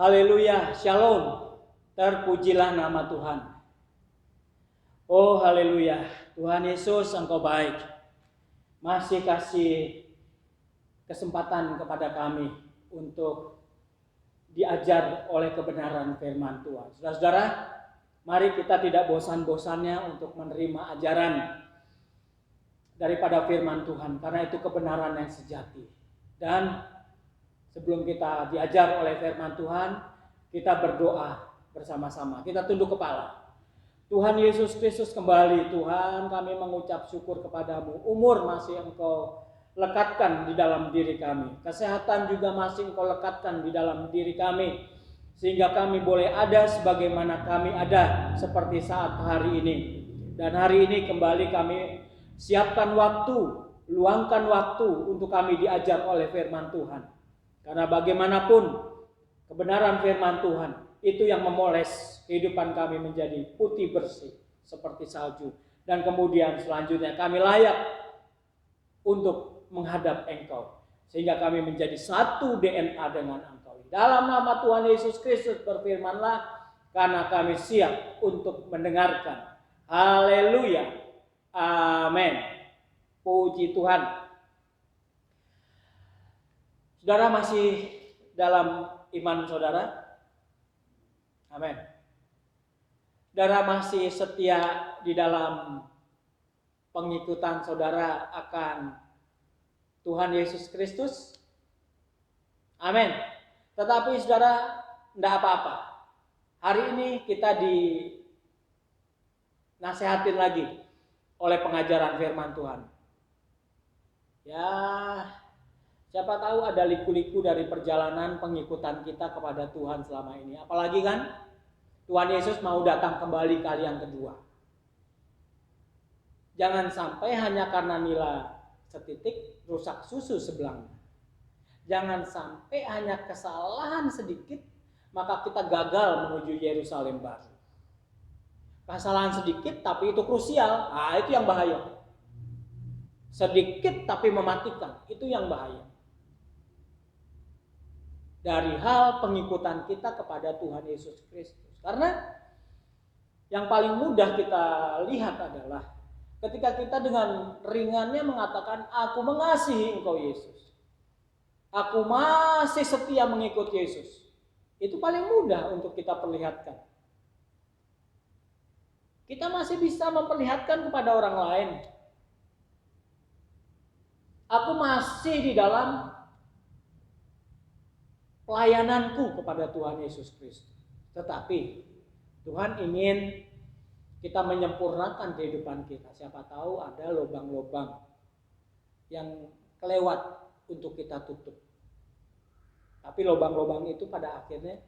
Haleluya, shalom. Terpujilah nama Tuhan. Oh haleluya, Tuhan Yesus Engkau baik. Masih kasih kesempatan kepada kami untuk diajar oleh kebenaran firman Tuhan. Saudara-saudara, mari kita tidak bosan-bosannya untuk menerima ajaran daripada firman Tuhan, karena itu kebenaran yang sejati. Dan sebelum kita diajar oleh firman Tuhan, kita berdoa bersama-sama. Kita tunduk kepala. Tuhan Yesus Kristus kembali, Tuhan, kami mengucap syukur kepadamu. Umur masih Engkau lekatkan di dalam diri kami. Kesehatan juga masih Engkau lekatkan di dalam diri kami. Sehingga kami boleh ada sebagaimana kami ada seperti saat hari ini. Dan hari ini kembali kami siapkan waktu, luangkan waktu untuk kami diajar oleh firman Tuhan. Karena bagaimanapun kebenaran firman Tuhan itu yang memoles kehidupan kami menjadi putih bersih seperti salju. Dan kemudian selanjutnya kami layak untuk menghadap Engkau. Sehingga kami menjadi satu DNA dengan Engkau. Dalam nama Tuhan Yesus Kristus berfirmanlah, karena kami siap untuk mendengarkan. Haleluya. Amin. Puji Tuhan. Saudara masih dalam iman saudara? Amin. Saudara masih setia di dalam pengikutan saudara akan Tuhan Yesus Kristus? Amin. Tetapi saudara, tidak apa-apa. Hari ini kita dinasihatin lagi oleh pengajaran firman Tuhan. Ya, siapa tahu ada liku-liku dari perjalanan pengikutan kita kepada Tuhan selama ini. Apalagi kan Tuhan Yesus mau datang kembali kali yang kedua. Jangan sampai hanya karena nila setitik rusak susu sebelangnya. Jangan sampai hanya kesalahan sedikit maka kita gagal menuju Yerusalem baru. Kesalahan sedikit tapi itu krusial. Itu yang bahaya. Sedikit tapi mematikan, itu yang bahaya. Dari hal pengikutan kita kepada Tuhan Yesus Kristus. Karena yang paling mudah kita lihat adalah ketika kita dengan ringannya mengatakan, aku mengasihi Engkau Yesus. Aku masih setia mengikut Yesus. Itu paling mudah untuk kita perlihatkan. Kita masih bisa memperlihatkan kepada orang lain. Aku masih di dalam pelayananku kepada Tuhan Yesus Kristus. Tetapi Tuhan ingin kita menyempurnakan kehidupan kita. Siapa tahu ada lubang-lubang yang kelewat untuk kita tutup. Tapi lubang-lubang itu pada akhirnya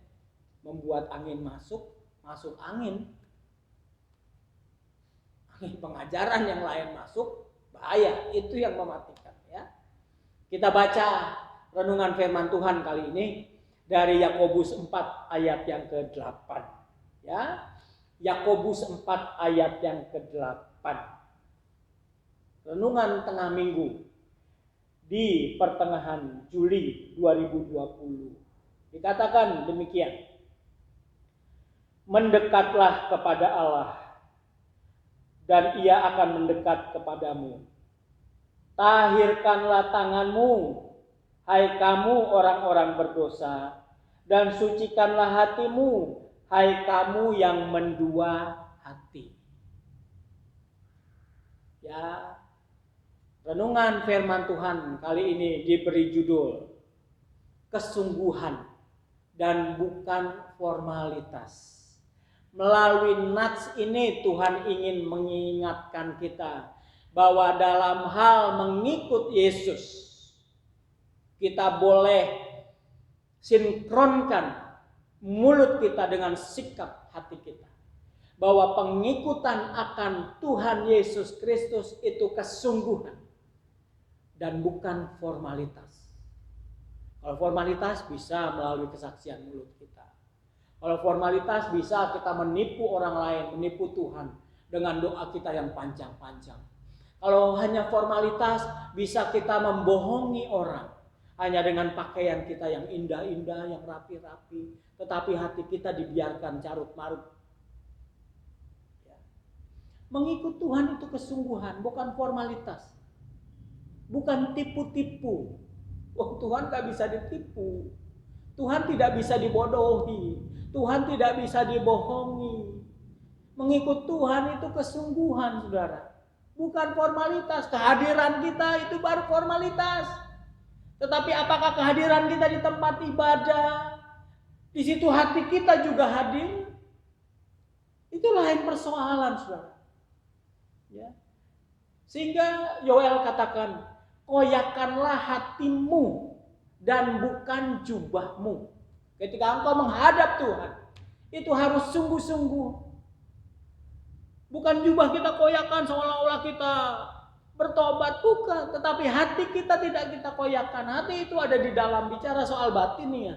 membuat angin masuk angin. Angin pengajaran yang lain masuk, bahaya. Itu yang mematikan. Ya. Kita baca renungan firman Tuhan kali ini dari Yakobus 4 ayat yang ke-8. Ya. Yakobus 4 ayat yang ke-8. Renungan tengah minggu di pertengahan Juli 2020. Dikatakan demikian. Mendekatlah kepada Allah dan Ia akan mendekat kepadamu. Tahirkanlah tanganmu, hai kamu orang-orang berdosa, dan sucikanlah hatimu, hai kamu yang mendua hati. Ya, renungan firman Tuhan kali ini diberi judul kesungguhan dan bukan formalitas. Melalui nats ini Tuhan ingin mengingatkan kita bahwa dalam hal mengikut Yesus kita boleh sinkronkan mulut kita dengan sikap hati kita. Bahwa pengikutan akan Tuhan Yesus Kristus itu kesungguhan dan bukan formalitas. Kalau formalitas bisa melalui kesaksian mulut kita. Kalau formalitas bisa kita menipu orang lain, menipu Tuhan dengan doa kita yang panjang-panjang. Kalau hanya formalitas bisa kita membohongi orang hanya dengan pakaian kita yang indah-indah, yang rapi-rapi, tetapi hati kita dibiarkan carut-marut. Ya. Mengikut Tuhan itu kesungguhan, bukan formalitas. Bukan tipu-tipu. Tuhan gak bisa ditipu. Tuhan tidak bisa dibodohi. Tuhan tidak bisa dibohongi. Mengikut Tuhan itu kesungguhan, saudara. Bukan formalitas. Kehadiran kita itu baru formalitas. Tetapi apakah kehadiran kita di tempat ibadah, di situ hati kita juga hadir? Itu lain persoalan, saudara. Ya. Sehingga Yoel katakan, koyakanlah hatimu dan bukan jubahmu. Ketika engkau menghadap Tuhan, itu harus sungguh-sungguh. Bukan jubah kita koyakan seolah-olah kita bertobat, bukan. Tetapi hati kita tidak kita koyakan. Hati itu ada di dalam, bicara soal batin ya.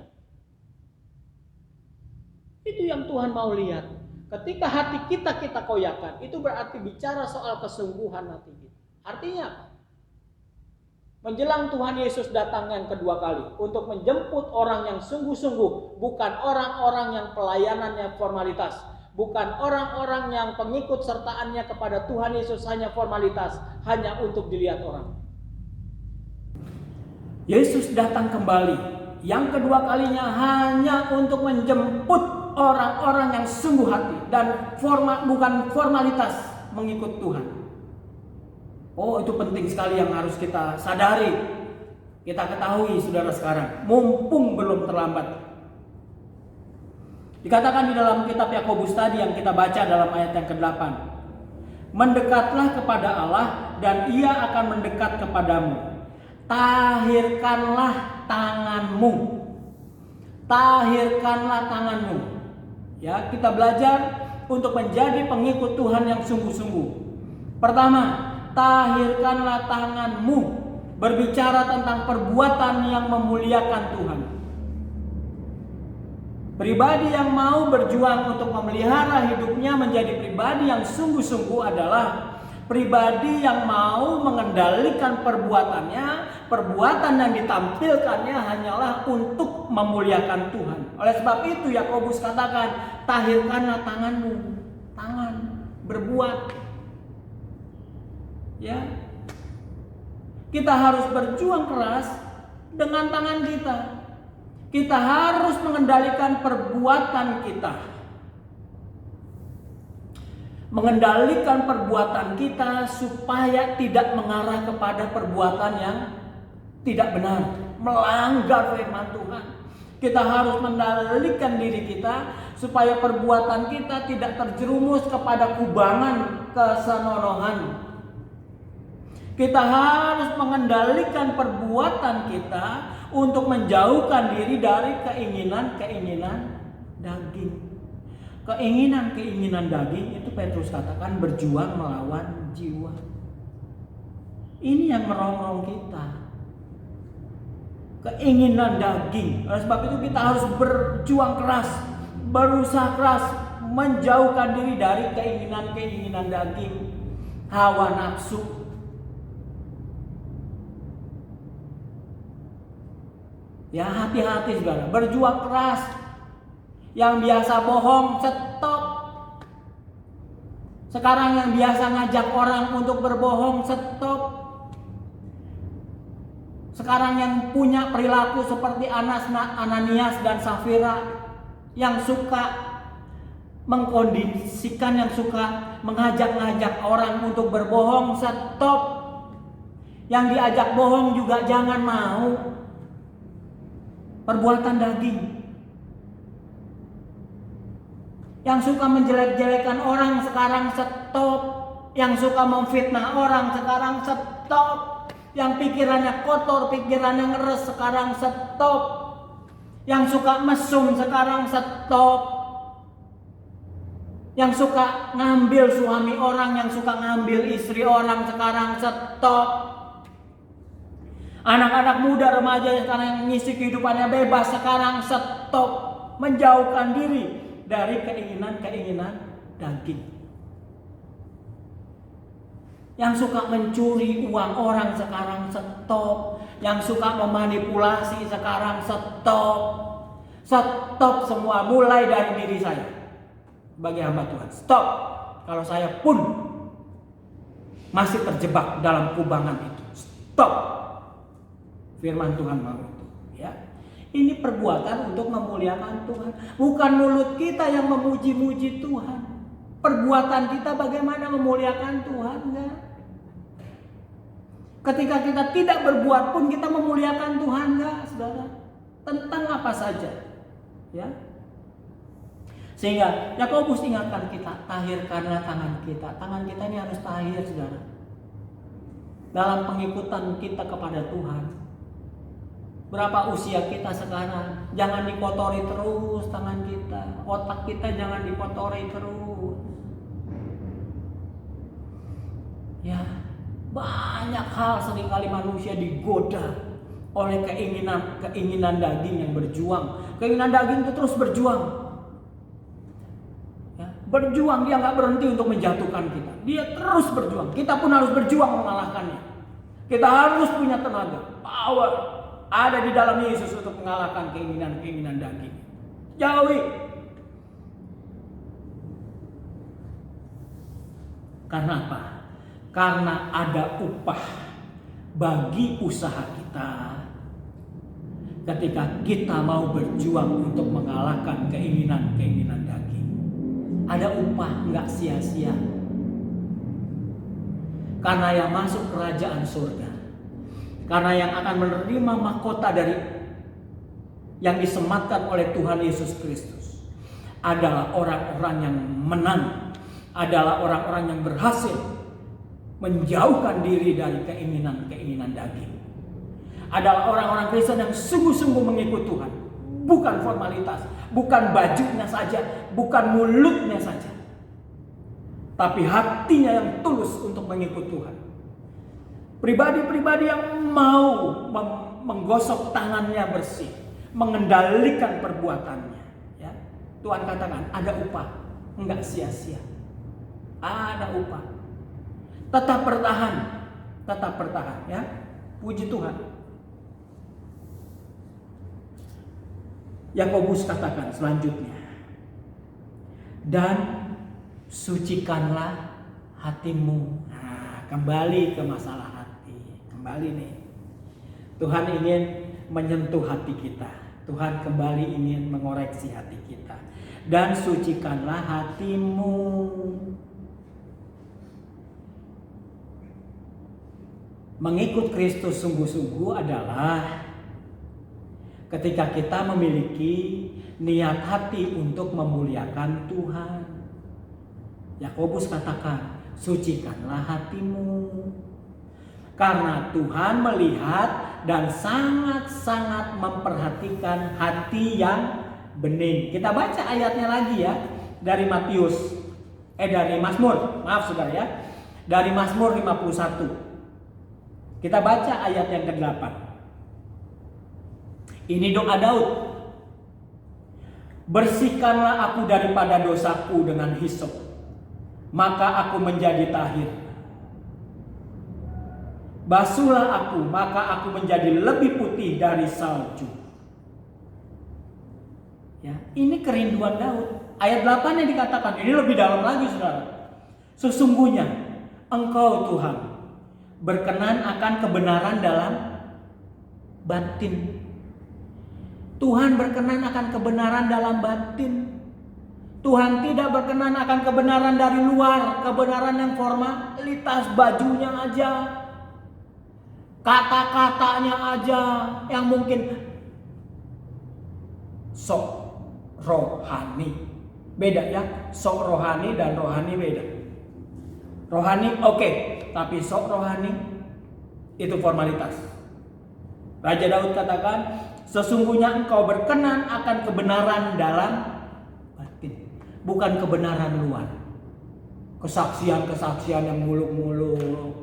Itu yang Tuhan mau lihat. Ketika hati kita koyakan, itu berarti bicara soal kesungguhan hati kita. Artinya apa? Menjelang Tuhan Yesus datang yang kedua kali untuk menjemput orang yang sungguh-sungguh, bukan orang-orang yang pelayanannya formalitas, bukan orang-orang yang pengikut sertaannya kepada Tuhan Yesus hanya formalitas, hanya untuk dilihat orang. Yesus datang kembali yang kedua kalinya hanya untuk menjemput orang-orang yang sungguh hati dan bukan formalitas mengikut Tuhan. Oh, itu penting sekali yang harus kita sadari, kita ketahui saudara sekarang, mumpung belum terlambat. Dikatakan di dalam kitab Yakobus tadi yang kita baca dalam ayat yang ke-8. Mendekatlah kepada Allah dan Ia akan mendekat kepadamu. Tahirkanlah tanganmu. Tahirkanlah tanganmu. Ya, kita belajar untuk menjadi pengikut Tuhan yang sungguh-sungguh. Pertama, tahirkanlah tanganmu. Berbicara tentang perbuatan yang memuliakan Tuhan. Pribadi yang mau berjuang untuk memelihara hidupnya menjadi pribadi yang sungguh-sungguh adalah pribadi yang mau mengendalikan perbuatannya. Perbuatan yang ditampilkannya hanyalah untuk memuliakan Tuhan. Oleh sebab itu Yakobus katakan, tahirkanlah tanganmu. Tangan, berbuat. Ya. Kita harus berjuang keras dengan tangan kita. Kita harus mengendalikan perbuatan kita. Mengendalikan perbuatan kita supaya tidak mengarah kepada perbuatan yang tidak benar, melanggar firman Tuhan. Kita harus mengendalikan diri kita supaya perbuatan kita tidak terjerumus kepada kubangan kesenonohan. Kita harus mengendalikan perbuatan kita untuk menjauhkan diri dari keinginan-keinginan daging. Keinginan-keinginan daging itu Petrus katakan berjuang melawan jiwa. Ini yang merongrong kita. Keinginan daging. Oleh sebab itu kita harus berjuang keras, berusaha keras menjauhkan diri dari keinginan-keinginan daging, hawa nafsu. Ya, hati-hati saudara, berjuang keras. Yang biasa bohong, stop. Sekarang yang biasa ngajak orang untuk berbohong, stop. Sekarang yang punya perilaku seperti Ananias dan Safira, yang suka mengkondisikan, yang suka mengajak-ngajak orang untuk berbohong, stop. Yang diajak bohong juga jangan mau. Perbuatan daging. Yang suka menjelek-jelekan orang sekarang stop. Yang suka memfitnah orang sekarang stop. Yang pikirannya kotor, pikirannya ngeres sekarang stop. Yang suka mesum sekarang stop. Yang suka ngambil suami orang, yang suka ngambil istri orang sekarang stop. Anak-anak muda remaja yang sekarang yang ngisi kehidupannya bebas sekarang stop. Menjauhkan diri dari keinginan-keinginan daging. Yang suka mencuri uang orang sekarang stop. Yang suka memanipulasi sekarang stop. Stop semua, mulai dari diri saya sebagai hamba Tuhan. Stop. Kalau saya pun masih terjebak dalam kubangan itu, stop. Firman Tuhan mau itu, ya. Ini perbuatan untuk memuliakan Tuhan. Bukan mulut kita yang memuji-muji Tuhan. Perbuatan kita bagaimana memuliakan Tuhan, enggak? Ketika kita tidak berbuat pun kita memuliakan Tuhan, enggak, saudara? Tentang apa saja, ya. Sehingga Yakobus ingatkan kita, tahirkanlah tangan kita. Tangan kita ini harus tahir, saudara. Dalam pengikutan kita kepada Tuhan. Berapa usia kita sekarang? Jangan dikotori terus tangan kita. Otak kita jangan dikotori terus. Ya, banyak hal seringkali manusia digoda oleh keinginan daging yang berjuang. Keinginan daging itu terus berjuang. Ya, berjuang, dia nggak berhenti untuk menjatuhkan kita. Dia terus berjuang. Kita pun harus berjuang mengalahkannya. Kita harus punya tenaga, power ada di dalam Yesus untuk mengalahkan keinginan daging. Jauhi. Karena apa? Karena ada upah bagi usaha kita ketika kita mau berjuang untuk mengalahkan keinginan daging. Ada upah, nggak sia-sia. Karena yang masuk kerajaan surga, karena yang akan menerima mahkota dari yang disematkan oleh Tuhan Yesus Kristus adalah orang-orang yang menang, adalah orang-orang yang berhasil menjauhkan diri dari keinginan daging. Adalah orang-orang Kristen yang sungguh-sungguh mengikut Tuhan, bukan formalitas, bukan bajunya saja, bukan mulutnya saja, tapi hatinya yang tulus untuk mengikut Tuhan. Pribadi-pribadi yang mau menggosok tangannya bersih, mengendalikan perbuatannya, ya. Tuhan katakan ada upah, enggak sia-sia. Ada upah. Tetap bertahan, ya. Puji Tuhan. Yakobus katakan selanjutnya, dan sucikanlah hatimu. Nah, kembali ke masalah hati. Kembali nih, Tuhan ingin menyentuh hati kita. Tuhan kembali ingin mengoreksi hati kita. Dan sucikanlah hatimu. Mengikut Kristus sungguh-sungguh adalah ketika kita memiliki niat hati untuk memuliakan Tuhan. Yakobus katakan, sucikanlah hatimu. Karena Tuhan melihat dan sangat-sangat memperhatikan hati yang bening. Kita baca ayatnya lagi ya, dari Mazmur, maaf saudara ya, dari Mazmur 51. Kita baca ayat yang ke-8. Ini doa Daud. Bersihkanlah aku daripada dosaku dengan hisop, maka aku menjadi tahir. Basuhlah aku, maka aku menjadi lebih putih dari salju. Ya, ini kerinduan Daud. Ayat 8 yang dikatakan, ini lebih dalam lagi saudara. Sesungguhnya Engkau Tuhan berkenan akan kebenaran dalam batin. Tuhan berkenan akan kebenaran dalam batin. Tuhan tidak berkenan akan kebenaran dari luar, kebenaran yang formalitas, bajunya aja, kata-katanya aja yang mungkin sok rohani. Beda ya, sok rohani dan rohani beda. Rohani oke, tapi sok rohani itu formalitas. Raja Daud katakan, sesungguhnya Engkau berkenan akan kebenaran dalam batin, bukan kebenaran luar. Kesaksian-kesaksian yang muluk-muluk,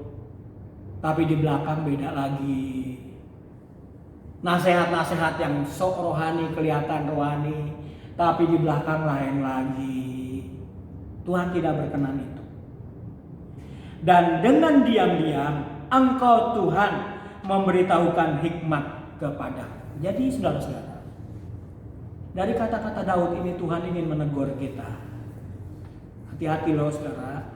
tapi di belakang beda lagi. Nasihat-nasihat yang sok rohani, kelihatan rohani, tapi di belakang lain lagi. Tuhan tidak berkenan itu. Dan dengan diam-diam engkau Tuhan memberitahukan hikmat kepadaku. Jadi saudara-saudara, dari kata-kata Daud ini Tuhan ingin menegur kita. Hati-hati loh saudara.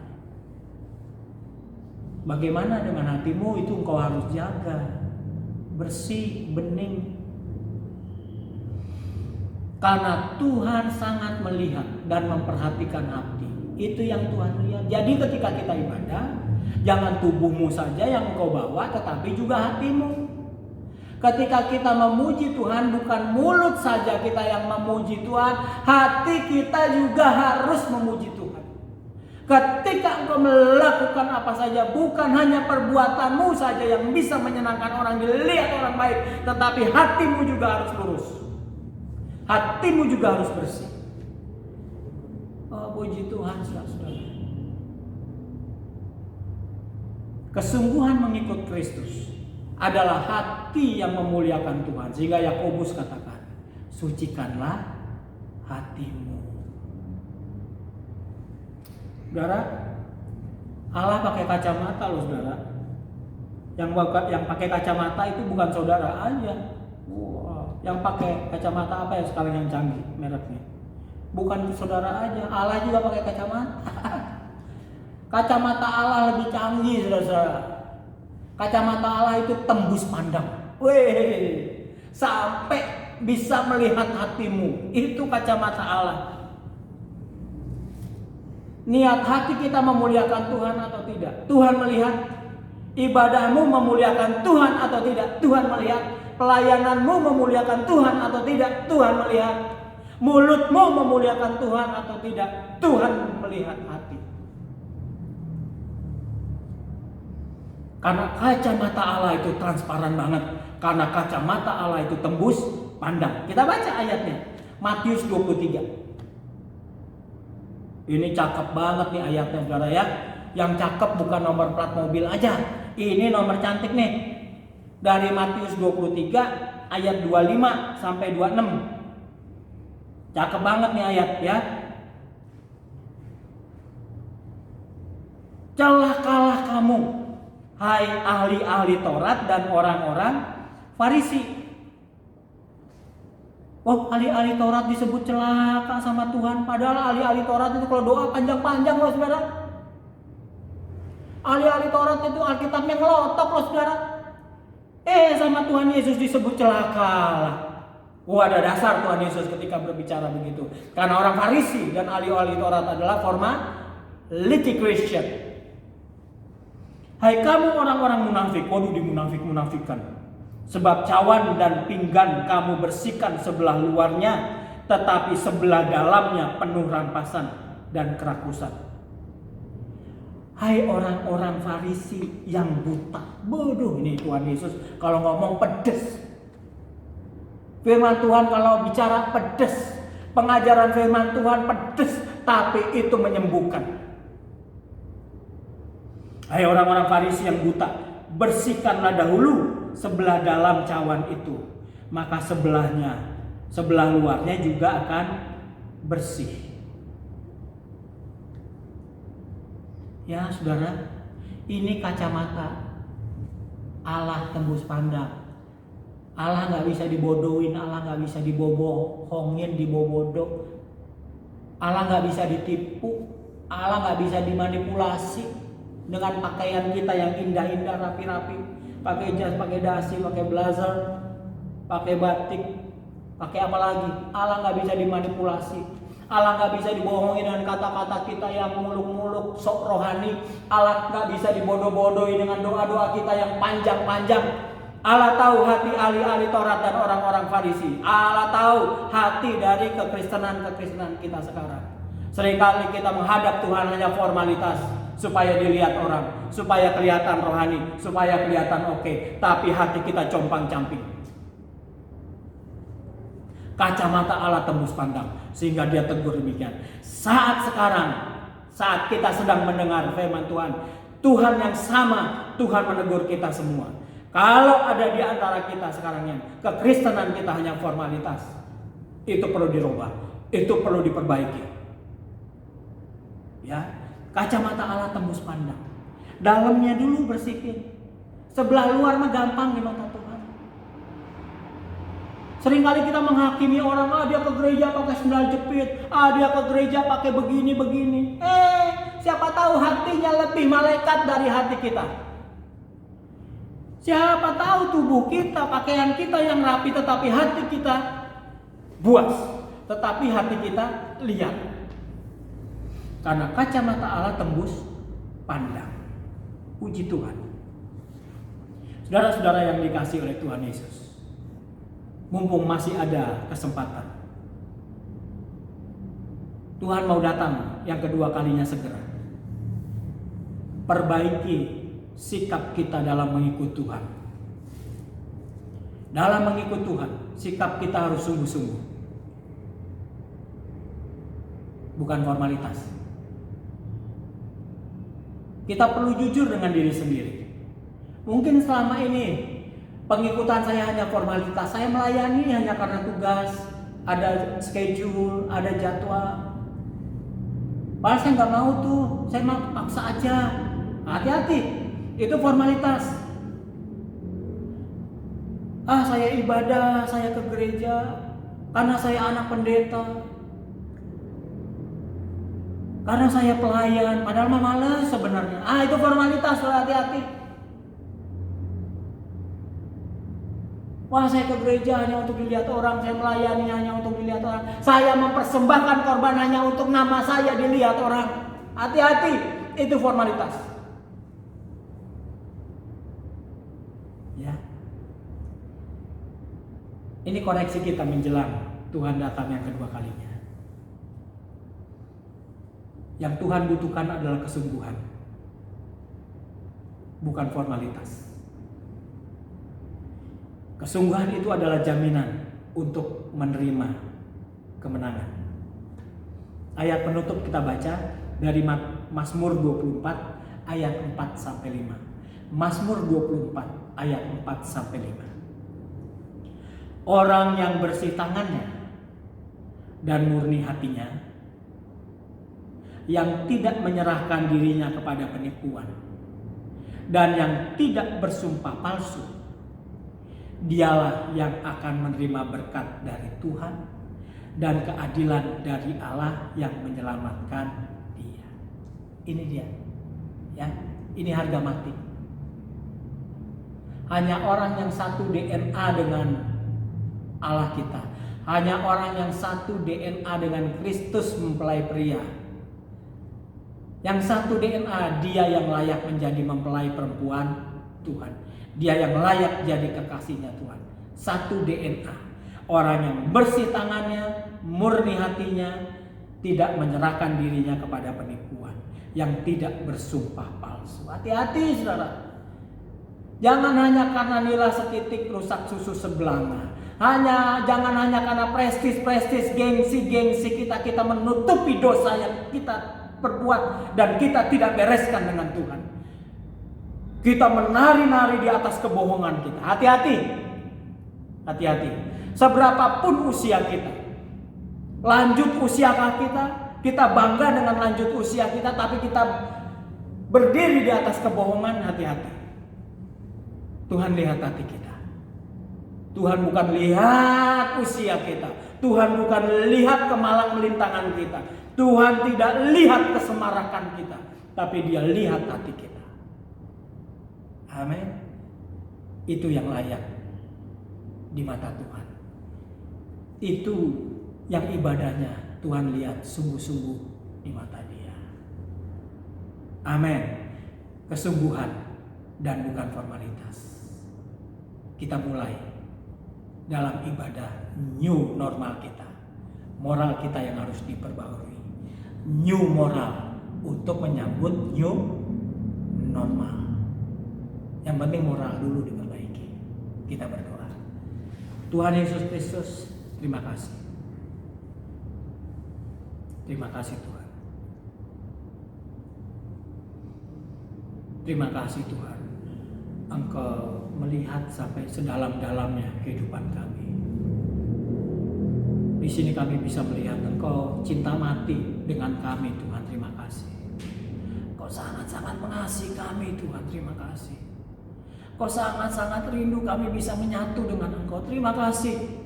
Bagaimana dengan hatimu itu engkau harus jaga. Bersih, bening. Karena Tuhan sangat melihat dan memperhatikan hati. Itu yang Tuhan lihat. Jadi ketika kita ibadah, jangan tubuhmu saja yang engkau bawa, tetapi juga hatimu. Ketika kita memuji Tuhan, bukan mulut saja kita yang memuji Tuhan, hati kita juga harus memuji Tuhan. Ketika engkau melakukan apa saja, bukan hanya perbuatanmu saja yang bisa menyenangkan orang, dilihat orang baik, tetapi hatimu juga harus lurus. Hatimu juga harus bersih. Oh, puji Tuhan, saudara. Kesungguhan mengikut Kristus adalah hati yang memuliakan Tuhan. Sehingga Yakobus katakan, sucikanlah hatimu. Saudara, Allah pakai kacamata loh saudara. Yang pakai kacamata itu bukan saudara aja. Wow. Yang pakai kacamata apa ya sekarang yang canggih mereknya? Bukan saudara aja, Allah juga pakai kacamata. Kacamata Allah lebih canggih saudara. Kacamata Allah itu tembus pandang. Weh, sampai bisa melihat hatimu. Itu kacamata Allah. Niat hati kita memuliakan Tuhan atau tidak? Tuhan melihat. Ibadahmu memuliakan Tuhan atau tidak? Tuhan melihat. Pelayananmu memuliakan Tuhan atau tidak? Tuhan melihat. Mulutmu memuliakan Tuhan atau tidak? Tuhan melihat hati. Karena kacamata Allah itu transparan banget. Karena kacamata Allah itu tembus pandang. Kita baca ayatnya. Matius 23. Ini cakep banget nih ayatnya saudara ya. Yang cakep bukan nomor plat mobil aja. Ini nomor cantik nih. Dari Matius 23 ayat 25 sampai 26. Cakep banget nih ayat ya. Celakalah kamu, hai ahli-ahli Taurat dan orang-orang Farisi. Oh, ahli-ahli Taurat disebut celaka sama Tuhan. Padahal ahli-ahli Taurat itu kalau doa panjang-panjang loh saudara. Ahli-ahli Taurat itu Alkitabnya ngelotok loh saudara. Sama Tuhan Yesus disebut celaka lah. Ada dasar Tuhan Yesus ketika berbicara begitu. Karena orang Farisi dan ahli-ahli Taurat adalah formality Christian. Hai kamu orang-orang munafik. Waduh, dimunafik-munafikan. Sebab cawan dan pinggan kamu bersihkan sebelah luarnya, tetapi sebelah dalamnya penuh rampasan dan kerakusan. Hai orang-orang Farisi yang buta. Bodoh ini Tuhan Yesus kalau ngomong pedes. Firman Tuhan kalau bicara pedes. Pengajaran firman Tuhan pedes, tapi itu menyembuhkan. Hai orang-orang Farisi yang buta, bersihkanlah dahulu sebelah dalam cawan itu, maka sebelah luarnya juga akan bersih. Ya saudara, ini kacamata Allah tembus pandang. Allah gak bisa dibodohin, Allah gak bisa dibohongin, dibobodok. Allah gak bisa ditipu, Allah gak bisa dimanipulasi dengan pakaian kita yang indah-indah, rapi-rapi. Pakai jas, pakai dasi, pakai blazer, pakai batik, pakai apa lagi? Allah nggak bisa dimanipulasi. Allah nggak bisa dibohongi dengan kata-kata kita yang muluk-muluk, sok rohani. Allah nggak bisa dibodoh-bodohi dengan doa-doa kita yang panjang-panjang. Allah tahu hati ahli-ahli Taurat dan orang-orang Farisi. Allah tahu hati dari kekristenan kita sekarang. Seringkali kita menghadap Tuhan hanya formalitas. Supaya dilihat orang, supaya kelihatan rohani, supaya kelihatan oke. Tapi hati kita compang-camping. Kacamata Allah tembus pandang, sehingga dia tegur demikian. Saat kita sedang mendengar firman Tuhan, Tuhan yang sama, Tuhan menegur kita semua. Kalau ada di antara kita sekarang yang kekristenan kita hanya formalitas, itu perlu dirubah, itu perlu diperbaiki. Ya. Kacamata Allah tembus pandang. Dalamnya dulu bersihin. Sebelah luar mah gampang di mata Tuhan. Seringkali kita menghakimi orang, dia ke gereja pakai sendal jepit, dia ke gereja pakai begini. Siapa tahu hatinya lebih malaikat dari hati kita. Siapa tahu tubuh kita, pakaian kita yang rapi, tetapi hati kita buas, tetapi hati kita liar. Karena kacamata Allah tembus pandang. Puji Tuhan. Saudara-saudara yang dikasihi oleh Tuhan Yesus, mumpung masih ada kesempatan, Tuhan mau datang yang kedua kalinya segera. Perbaiki sikap kita dalam mengikut Tuhan. Dalam mengikut Tuhan, sikap kita harus sungguh-sungguh. Bukan formalitas. Kita perlu jujur dengan diri sendiri. Mungkin selama ini pengikutan saya hanya formalitas. Saya melayani hanya karena tugas, ada schedule, ada jadwal. Padahal saya nggak mau tuh, saya mau paksa aja. Hati-hati, itu formalitas. Saya ibadah, saya ke gereja karena saya anak pendeta, karena saya pelayan, padahal mah malas sebenarnya. Itu formalitas, hati-hati. Saya ke gereja hanya untuk dilihat orang, saya melayani hanya untuk dilihat orang. Saya mempersembahkan korban hanya untuk nama saya dilihat orang. Hati-hati, itu formalitas. Ya. Ini koreksi kita menjelang Tuhan datang yang kedua kalinya. Yang Tuhan butuhkan adalah kesungguhan, bukan formalitas. Kesungguhan itu adalah jaminan untuk menerima kemenangan. Ayat penutup kita baca dari Mazmur 24 ayat 4 sampai 5. Mazmur 24 ayat 4 sampai 5. Orang yang bersih tangannya dan murni hatinya, yang tidak menyerahkan dirinya kepada penipuan dan yang tidak bersumpah palsu, dialah yang akan menerima berkat dari Tuhan dan keadilan dari Allah yang menyelamatkan dia. Ini dia, ya, ini harga mati. Hanya orang yang satu DNA dengan Allah kita, hanya orang yang satu DNA dengan Kristus mempelai pria, yang satu DNA, dia yang layak menjadi mempelai perempuan Tuhan. Dia yang layak jadi kekasihnya Tuhan. Satu DNA. Orang yang bersih tangannya, murni hatinya, tidak menyerahkan dirinya kepada penipuan, yang tidak bersumpah palsu. Hati-hati saudara. Jangan hanya karena nila setitik rusak susu sebelanga. Jangan hanya karena prestis, gengsi kita menutupi dosa yang kita perbuat dan kita tidak bereskan dengan Tuhan. Kita menari-nari di atas kebohongan kita. Hati-hati. Seberapapun usia kita, lanjut usia kita bangga dengan lanjut usia kita, tapi kita berdiri di atas kebohongan. Hati-hati. Tuhan lihat hati kita. Tuhan bukan lihat usia kita. Tuhan bukan lihat kemalang melintangan kita. Tuhan tidak lihat kesemarakan kita, tapi Dia lihat hati kita. Amin. Itu yang layak di mata Tuhan. Itu yang ibadahnya Tuhan lihat sungguh-sungguh di mata Dia. Amin. Kesungguhan dan bukan formalitas. Kita mulai dalam ibadah new normal kita. Moral kita yang harus diperbarui. New moral untuk menyambut new normal. Yang penting moral dulu diperbaiki. Kita berdoa. Tuhan Yesus Kristus, terima kasih. Terima kasih Tuhan. Terima kasih Tuhan. Engkau melihat sampai sedalam-dalamnya kehidupan kami. Di sini kami bisa melihat Engkau cinta mati dengan kami Tuhan. Terima kasih. Engkau sangat-sangat mengasihi mengasihi kami Tuhan. Terima kasih. Kau sangat-sangat rindu kami bisa menyatu dengan Engkau. Terima kasih.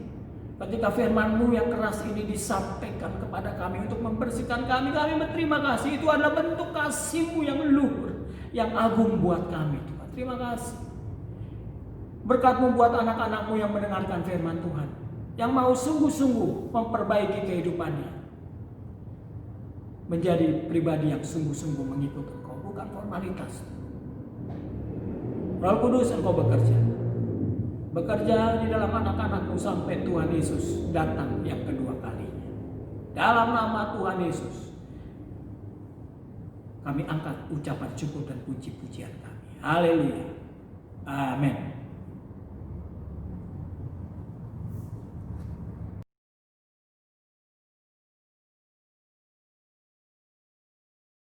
Ketika firman-Mu yang keras ini disampaikan kepada kami untuk membersihkan kami berterima kasih. Itu adalah bentuk kasih-Mu yang luhur, yang agung buat kami Tuhan. Terima kasih. Berkat-Mu buat anak-anak-Mu yang mendengarkan firman Tuhan, yang mau sungguh-sungguh memperbaiki kehidupannya, menjadi pribadi yang sungguh-sungguh mengikut Engkau, bukan formalitas. Roh Kudus, Engkau bekerja di dalam anak-anak-Mu sampai Tuhan Yesus datang yang kedua kalinya. Dalam nama Tuhan Yesus, kami angkat ucapan syukur dan puji-pujian kami. Haleluya. Amin.